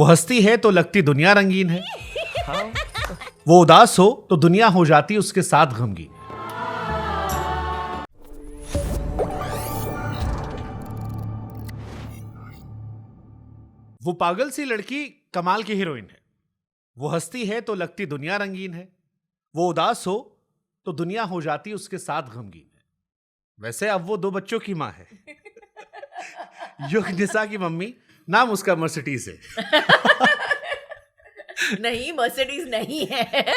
वो हंसती है तो लगती दुनिया रंगीन है, वो उदास हो तो दुनिया हो जाती उसके साथ गमगीन। वो पागल सी लड़की कमाल की हीरोइन है, वो हंसती है तो लगती दुनिया रंगीन है, वो उदास हो तो दुनिया हो जाती उसके साथ गमगीन है। वैसे अब वो 2 बच्चों की माँ है, युग निसा की मम्मी, नाम उसका मर्सिडीज है। नहीं, मर्सिडीज नहीं है।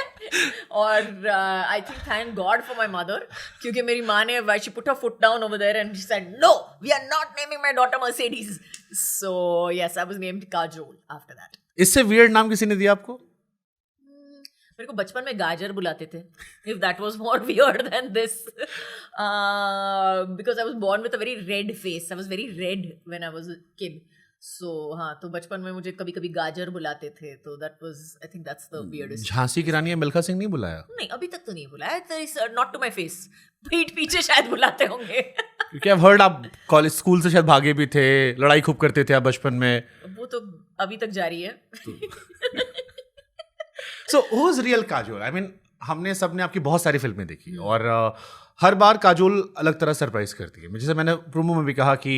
और I think thank God for my mother, क्योंकि मेरी माँ ने she put her foot down over there and she said no, we are not naming my daughter Mercedes. So yes, I was named Kajol after that. इससे weird नाम किसी ने दिया आपको? मेरे को बचपन में गाजर बुलाते थे, if that was more weird than this, because I was born with a very red face. I was very red when I was a kid. So हाँ, तो बचपन में मुझे कभी कभी गाजर बुलाते थे, तो that was, I think that's the weirdest. Jhansi की रानी या मिल्खा सिंह नहीं बुलाया? नहीं, अभी तक तो नहीं बुलाया, नॉट टू माय फेस। पीठ पीछे शायद बुलाते होंगे। क्योंकि आई हर्ड आप कॉलेज स्कूल से शायद भागे भी थे, लड़ाई खूब करते थे आप बचपन में। वो तो अभी तक जारी है। So who is real Kajol? I mean, हमने सबने आपकी बहुत सारी फिल्में देखी और हर बार काजोल अलग तरह सरप्राइज करती है। जैसे मैंने प्रोमो में भी कहा कि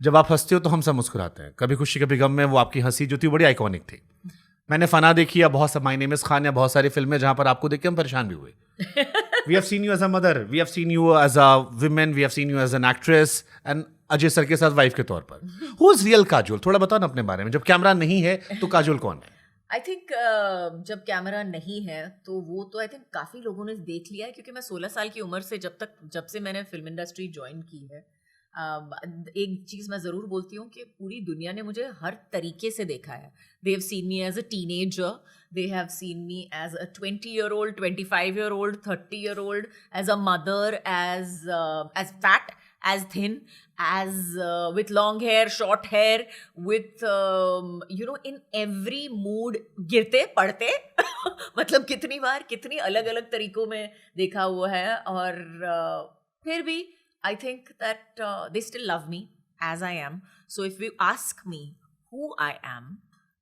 जब आप हंसते हो तो हम सब मुस्कुराते हैं, कभी खुशी कभी गम में वो आपकी हंसी जो थी बड़ी आइकॉनिक थी। मैंने फना देखी या बहुत माय नेम इज खान या बहुत सारी फिल्में जहां पर आपको देख के हम परेशान भी हुए। We have seen you as a mother, we have seen you as a women, we have seen you as an actress and Ajay sir के साथ वाइफ के तौर पर। Who is real Kajol? थोड़ा बताओ ना अपने बारे में। जब कैमरा नहीं है तो काजोल कौन है? आई थिंक जब कैमरा नहीं है तो वो तो आई थिंक काफ़ी लोगों ने देख लिया है, क्योंकि मैं 16 साल की उम्र से जब से मैंने फिल्म इंडस्ट्री ज्वाइन की है, एक चीज़ मैं ज़रूर बोलती हूँ कि पूरी दुनिया ने मुझे हर तरीके से देखा है। They have seen me as a teenager, they have seen me as a 20-year-old, 25-year-old, 30-year-old, as a mother, as fat, as thin, as with long hair, short hair, with in every mood, गिरते पड़ते मतलब कितनी बार कितनी अलग अलग तरीकों में देखा हुआ है। और फिर भी I think that they still love me as I am. So if you ask me who I am,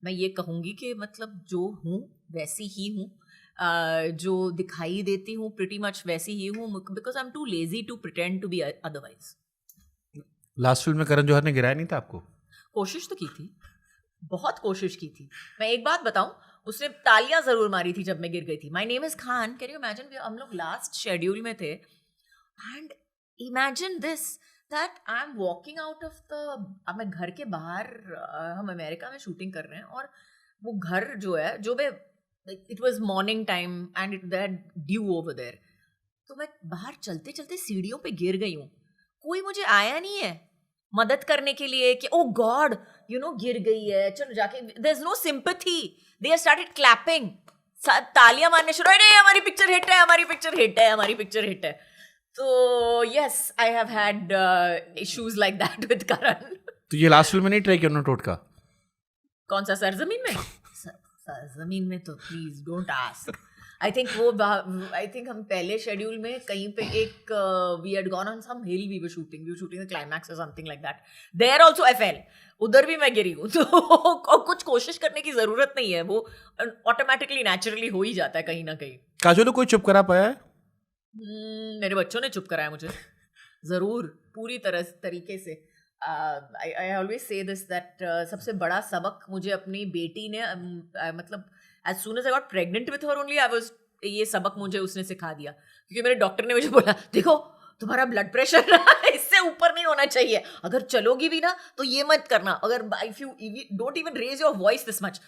मैं ये कहूँगी कि मतलब जो हूँ वैसी ही हूँ, जो दिखाई देती हूँ pretty much वैसी ही हूँ, because I'm too lazy to pretend to be otherwise. Last film में करण जौहर ने गिराया नहीं था आपको? कोशिश तो की थी, बहुत कोशिश की थी। मैं एक बात बताऊं, उसने तालियां जरूर मारी थी जब मैं गिर गई थी। My name is Khan, can you imagine? हम लोग लास्ट शेड्यूल में थे and imagine this, that I am walking out of the, अब मैं घर के बाहर, हम अमेरिका में शूटिंग कर रहे हैं और वो घर जो है, जो मैं, it was morning time and it that dew over there, तो मैं बाहर चलते चलते सीढ़ियों पे गिर गई हूँ। कोई मुझे आया नहीं है मदद करने के लिए कि ओ गॉड गिर गई है, चलो जाके, there is no sympathy, they have started clapping, तालियां मारने शुरू, नहीं हमारी पिक्चर हिट है, हमारी पिक्चर हिट है, हमारी पिक्चर हिट है। तो yes, I have had issues like that with Karan. तो ये लास्ट फिल्म में नहीं ट्राई किया ना टोटका? कौन सा? सरजमीन में? सरजमीन में तो please don't ask. I think हम पहले शेड्यूल में कहीं पे एक we had gone on some hill, we were shooting the climax और something like that, there also I fell, उधर भी मैं गिरी हूँ। तो कुछ कोशिश करने की जरूरत नहीं है, वो ऑटोमेटिकली नेचुरली हो ही जाता है कहीं ना कहीं। काजोल को कोई चुप करा पाया है? मेरे बच्चों ने चुप कराया मुझे, जरूर, पूरी तरीके से। I always say this that सबसे बड़ा सबक मुझे अपनी बेटी ने, मतलब as soon as I got pregnant with her only, ये सबक मुझे उसने सिखा दिया, क्योंकि मेरे डॉक्टर ने मुझे बोला, देखो तुम्हारा ब्लड प्रेशर इससे ऊपर नहीं होना चाहिए, अगर चलोगी भी ना तो ये मत करना, अगर if you don't even raise your voice this much.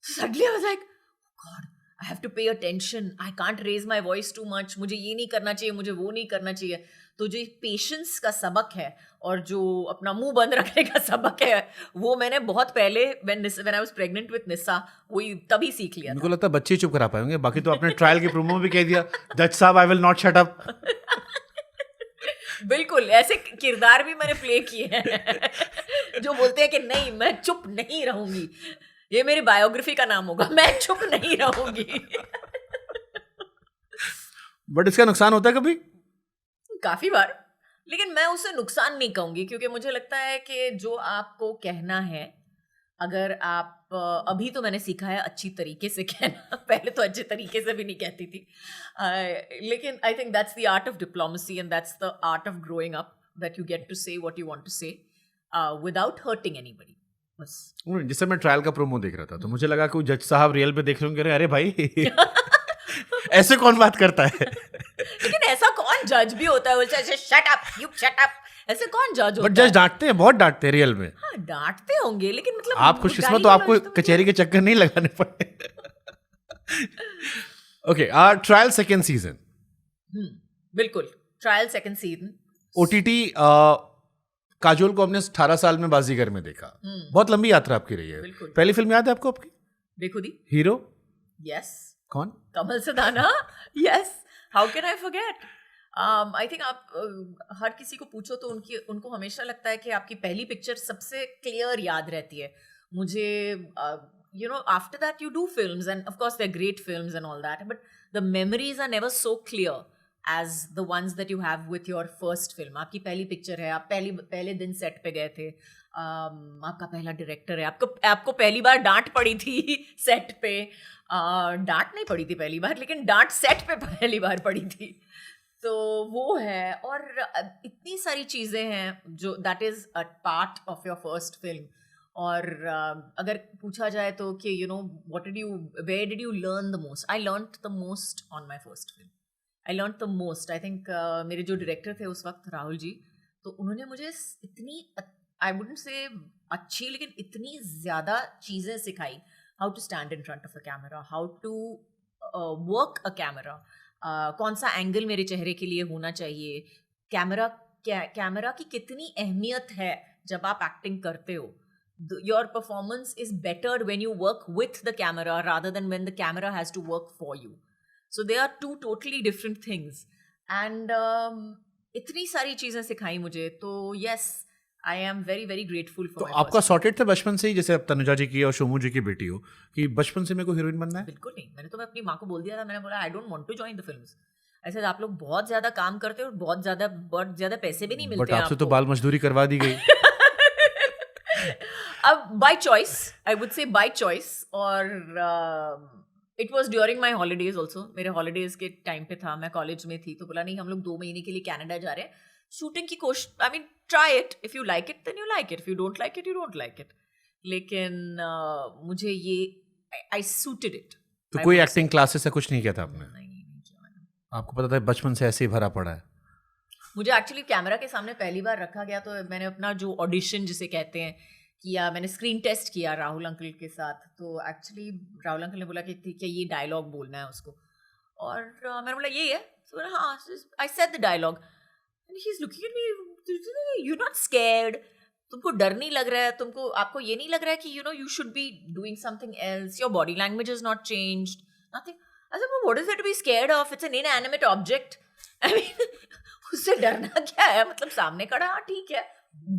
Suddenly I was like, God, I have to pay attention, I can't raise my voice too much, मुझे ये नहीं करना चाहिए, मुझे वो नहीं करना चाहिए। तो जो पेशेंस का सबक है और जो अपना मुंह बंद रखने का सबक है, वो मैंने बहुत पहले when I was pregnant with निसा, वही तभी सीख लिया। मुझे लगता है बच्चे चुप करा पाएंगे, बाकी तो आपने ट्रायल के प्रोमो में भी कह दिया, जज साहब I will not shut up. बिल्कुल, ऐसे किरदार भी मैंने प्ले किए हैं जो बोलते हैं कि नहीं मैं चुप नहीं रहूंगी, ये मेरी बायोग्राफी का नाम होगा, मैं चुप नहीं रहूंगी। बट इसका नुकसान होता है कभी? काफी बार, लेकिन मैं उसे नुकसान नहीं कहूंगी, क्योंकि मुझे लगता है कि जो आपको कहना है अगर आप अभी तो मैंने सीखा है अच्छी तरीके से कहना, पहले तो अच्छे तरीके से भी नहीं कहती थी, लेकिन I think that's the art of diplomacy and that's the art of growing up, that you get to say what you want to say without hurting anybody. बस. जिससे मैं ट्रायल का प्रोमो देख रहा था तो मुझे लगा कि जज साहब रियल पे देख रहे होंगे, अरे भाई ऐसे कौन बात करता है. लेकिन ऐसा कौन जज भी होता है, बोलता है shut up, you shut up, ऐसे कौन जज होता है? बट जज डांटते हैं, बहुत डांटते हैं रियल में. हाँ, डांटते होंगे, लेकिन मतलब आप खुशकिस्मत तो आपको कचहरी के चक्कर नहीं लगाने पड़े. Okay, trial second season. बिल्कुल, trial second season. OTT Kajol को हमने 18 साल में बाजीगर में देखा. बहुत लंबी यात्रा आपकी रही है. बिल्कुल. पहली फिल्म याद है आपको आपकी? बेखुदी. हीरो? यस. कौन? Kamal Sadana. Yes, how can I forget. I think आप हर किसी को पूछो तो उनको हमेशा लगता है कि आपकी पहली पिक्चर सबसे क्लियर याद रहती है. मुझे you know, after that you do films and of course they're great films and all that, but the memories are never so clear as the ones that you have with your first film. आपकी पहली picture है, आप पहले दिन set पे गए थे, आपका पहला डायरेक्टर है, आपको पहली बार डांट पड़ी थी सेट पे. डांट नहीं पड़ी थी पहली बार, लेकिन डांट सेट पे पहली बार पड़ी थी. तो वो है, और इतनी सारी चीज़ें हैं जो that is a part of your first film. और अगर पूछा जाए तो कि you know where did you learn the most, I learn the most on my first film. I learn the most. I think मेरे जो डायरेक्टर थे उस वक्त, राहुल जी, तो उन्होंने मुझे इतनी, आई वुडंट से अच्छी, लेकिन इतनी ज़्यादा चीज़ें सिखाई. How to stand in front of a camera, how to work a camera, कौन सा एंगल मेरे चेहरे के लिए होना चाहिए, कैमरा की कितनी अहमियत है जब आप एक्टिंग करते हो. Your performance is better when you work with the camera rather than when the camera has to work for you. So they are two totally different things. And इतनी सारी चीज़ें सिखाई मुझे. तो yes, I am very very grateful for. तो आपका sorted था बचपन से ही, जैसे अब तनुजा जी की और शोमू जी की बेटी हो, कि बचपन से मेरे को हीरोइन बनना है? बिल्कुल नहीं. मैंने तो अपनी माँ को बोल दिया था, मैंने बोला I don't want to join the films. ऐसे आप लोग बहुत ज्यादा काम करते हो और बहुत ज्यादा पैसे भी नहीं मिलते. बट आपसे तो बाल मजदूरी करवा दी गई. अब by choice, I would say by choice. और it was during my holidays also. मेरे हॉलीडेज के टाइम पे था, मैं कॉलेज में थी, तो बोला नहीं हम लोग 2 महीने के लिए कनाडा जा रहे हैं, शूटिंग की कोशिश. I mean try it, if you like it then you like it, if you don't like it you don't like it. लेकिन मुझे ये आई सूटेड इट. तो कोई एक्टिंग क्लासेस से कुछ नहीं किया था आपने? नहीं किया मैंने. आपको पता था बचपन से ऐसे ही भरा पड़ा है? मुझे एक्चुअली कैमरा के सामने पहली बार रखा गया, तो मैंने अपना जो ऑडिशन जिसे कहते हैं किया, मैंने स्क्रीन टेस्ट किया राहुल अंकल के साथ. तो एक्चुअली राहुल अंकल ने बोला कि ठीक है ये डायलॉग बोलना है उसको, और मैंने बोला ये है. तो बोला हाँ, I said the dialogue and he is looking at me, you not scared, तुमको डर नहीं लग रहा है, आपको ये नहीं लग रहा है कि you know you should be doing something else, your body language is not changed, nothing. I said what is it to be scared of, it's an inanimate object. I mean उससे डरना क्या है, मतलब सामने खड़ा, हाँ ठीक है,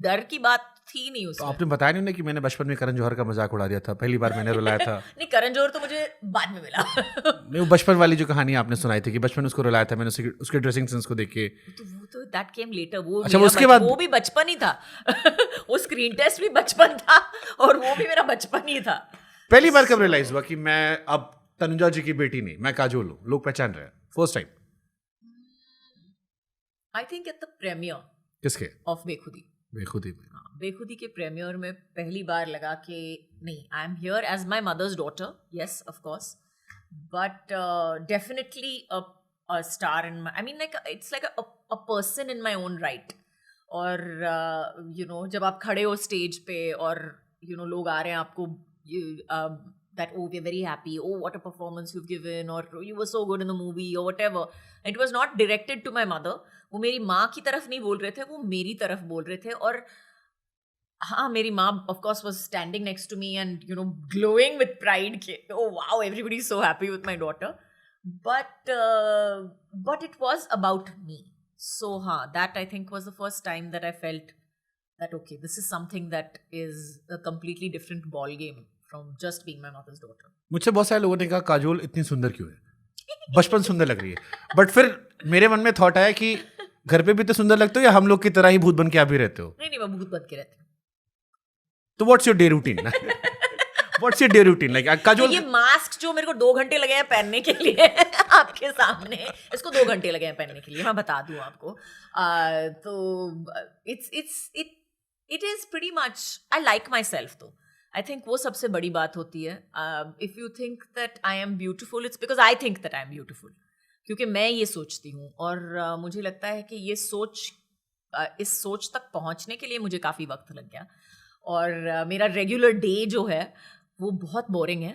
डर की बात थी नहीं उसमें. तो आपने बताया नहीं कि मैंने बचपन में करण जौहर का मजाक उड़ा दिया था, पहली बार मैंने रुलाया था? नहीं, करण जौहर तो मुझे बाद में मिला. नहीं, वो बचपन वाली जो कहानी आपने सुनाई थी कि बचपन में उसको रुलाया था मैंने, उसके ड्रेसिंग सेंस को देख के. तो दैट केम लेटर. वो अच्छा, उसके बाद वो भी बचपन ही था. वो स्क्रीन टेस्ट भी बचपन था और वो भी मेरा बचपन ही था. पहली बार कब रियलाइज हुआ कि मैं अब तनुजा जी की बेटी नहीं, मैं काजोल हूँ, लोग पहचान रहे हैं first time? I think at the premiere. किसके? ऑफ बेखुदी. बेखुदी के प्रीमियर में पहली बार लगा कि नहीं, I am here as my mother's daughter, yes of course, but definitely a star in my, I mean like it's like a person in my own right. और you know जब आप खड़े हो स्टेज पे और you know लोग आ रहे हैं आपको that oh we're very happy, oh what a performance you've given, or you were so good in the movie or whatever. It was not directed to my mother. वो मेरी माँ की तरफ नहीं बोल रहे थे, वो मेरी तरफ बोल रहे थे. और हाँ, मेरी माँ of course was standing next to me and you know glowing with pride कि oh wow everybody is so happy with my daughter. But it was about me. So that I think was the first time that I felt that okay, this is something that is a completely different ball game from just being my mother's daughter. मुझसे बहुत सारे लोगों ने कहा काजोल इतनी सुंदर क्यों है, बचपन सुंदर लग रही है. बट फिर मेरे मन में थॉट आया कि घर पे भी तो सुंदर लगते हो या हम लोग की तरह ही भूत बन के आप भी रहते हो? नहीं, मैं भूत बन के रहती हूँ. तो what's your day routine? What's your day routine like? तो काजोल ये मास्क जो मेरे को 2 घंटे लगे हैं पहनने के लिए आपके सामने, इसको 2 घंटे लगे हैं पहनने के लिए, मैं बता दूं आपको। तो it is pretty much, I like my self. तो आई थिंक वो सबसे बड़ी बात होती है। If you think that I am beautiful, it's because I think that I am beautiful, क्योंकि मैं ये सोचती हूँ। और मुझे लगता है कि ये सोच, इस सोच तक पहुँचने के लिए मुझे काफ़ी वक्त लग गया। और मेरा रेगुलर डे जो है वो बहुत बोरिंग है।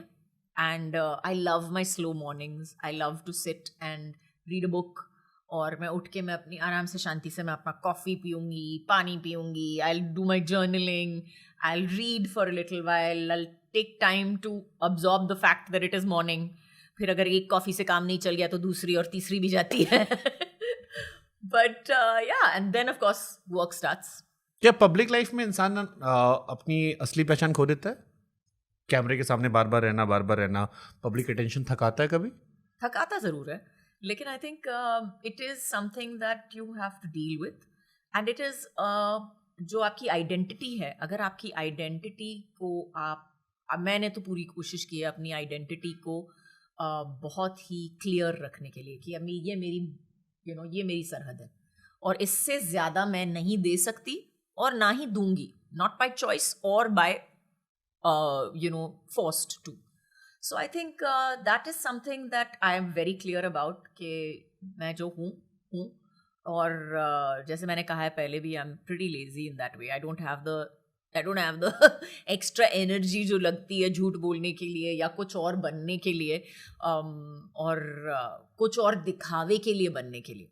And I love my slow mornings, I love to sit and read a book. और मैं उठ के मैं अपनी आराम से शांति से मैं अपना कॉफ़ी पीऊँगी, पानी पीऊँगी, I do my journaling, I read for a little while, I take time to absorb the fact that it is morning. फिर अगर एक कॉफ़ी से काम नहीं चल गया तो दूसरी और तीसरी भी जाती है। But yeah, and then of course work starts. क्या पब्लिक लाइफ में इंसान अपनी असली पहचान खो देता है? कैमरे के सामने बार बार रहना, पब्लिक अटेंशन थकाता है कभी? थकाता ज़रूर है, लेकिन I think it is something that you have to deal with. And it is जो आपकी आइडेंटिटी है, अगर आपकी आइडेंटिटी को मैंने तो पूरी कोशिश की है अपनी आइडेंटिटी को बहुत ही क्लियर रखने के लिए कि ये मेरी ये मेरी सरहद है, और इससे ज़्यादा मैं नहीं दे सकती और ना ही दूंगी, नॉट बाय चॉइस और bye forced to. So I think that is something that I am very clear about कि मैं जो हूँ। और जैसे मैंने कहा है पहले भी, I'm pretty lazy in that way. I don't have the extra energy जो लगती है झूठ बोलने के लिए या कुछ और बनने के लिए, और कुछ और दिखावे के लिए बनने के लिए।